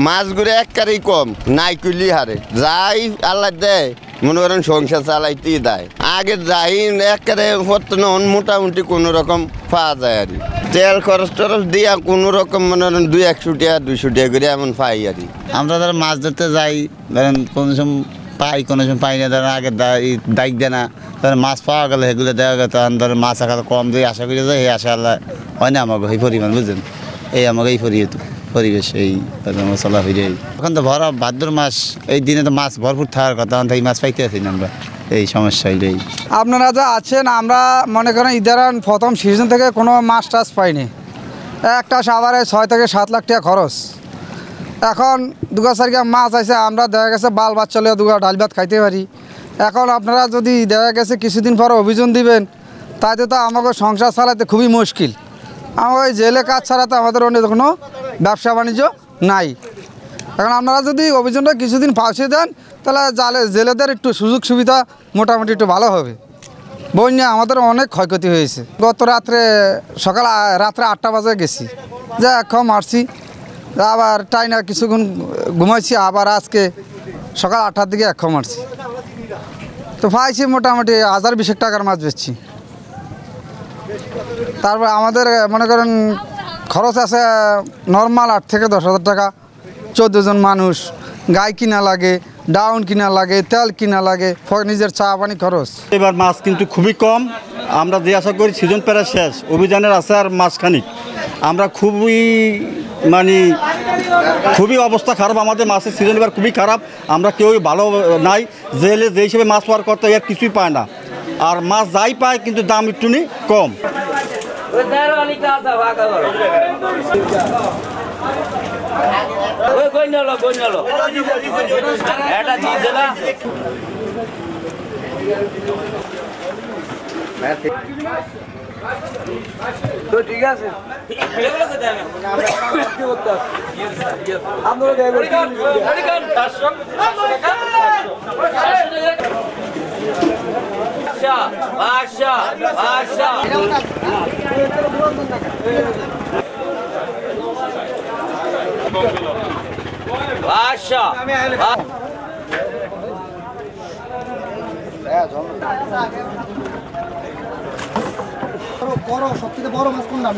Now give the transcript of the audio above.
মাছগুলো একবারেই কম নাই কুলি হারে যাই আল্লাহ দেয় মনে করেন সংসার চালাইতেই দেয় আগে যাই একবারে মোটামুটি কোনো রকম পাওয়া যায় আর তেল খরচ টরচ দিয়া কোনো রকম মনে করেন 200 টাকা 200 টাকা করে এমন পাই আর আমরা ধরেন মাছ ধরতে যাই ধরেন কোনো সময় পাই কোনো সময় পাই না ধরেন আগে দায়িক দেয় না ধরেন মাছ পাওয়া গেলে সেগুলো দেওয়া গেল তখন ধরেন মাছ আঁকা কম দিয়ে আশা করি যায় এই আশা আল্লাহ হয় না আমাকে এই পরিমাণ বুঝলেন এই আমাকে এই পরিবেশ এই চলা হয়ে যায় এখন তো ভরা ভাদ্র মাস এই দিনে তো মাছ ভরপুর থাকার কথা এই মাছ পাইতে আছি না আমরা এই সমস্যা হইলেই আপনারা যা আছেন আমরা মনে করেন ইদারান প্রথম সিজন থেকে কোনো মাছ টাছ পাইনি একটা সাবারে 6 থেকে 7 লাখ টাকা খরচ এখন দুগা চারিকা মাছ আছে আমরা দেখা গেছে বাল বাচ্চা লিয়ে দুগা ডাল ভাত খাইতে পারি এখন আপনারা যদি দেখা গেছে কিছুদিন পর অভিযোগ দিবেন তাইতে তো আমাকে সংসার চালাতে খুবই মুশকিল আমার ওই জেলে কাজ ছাড়া তো আমাদের অন্য কোনো ব্যবসা বাণিজ্য নাই এখন আপনারা যদি অভিযোগটা কিছুদিন পাশে দেন তাহলে জেলেদের একটু সুযোগ সুবিধা মোটামুটি একটু ভালো হবে বন্যা আমাদের অনেক ক্ষয়ক্ষতি হয়েছে গত রাত্রে রাত্রে 8টা বাজে গেছি যা এখন মারছি আবার টাইনা কিছুক্ষণ ঘুমাইছি আবার আজকে সকাল 8টার দিকে এখন মারছি তো পাইছি মোটামুটি 1020 টাকার মাছ বেচছি তারপর আমাদের মনে করেন খরচ আছে নর্মাল 8 থেকে 10,000 টাকা 14 জন মানুষ গাই কিনা লাগে ডাউন কিনা লাগে তেল কিনা লাগে নিজের চা পানি খরচ এবার মাছ কিন্তু খুবই কম আমরা যে আশা করি সিজন প্রায় শেষ অভিযানের আছে আর মাসখানিক আমরা খুবই অবস্থা খারাপ আমাদের মাছের সিজন এবার খুবই খারাপ আমরা কেউই ভালো নাই জেলে যে হিসেবে মাছ পাওয়ার করতে এর কিছুই পায় না আর মাছ যাই পায় কিন্তু দাম একটুনি কম ঠিক আছে বড় সবথেকে বড় মাছ কোন দাম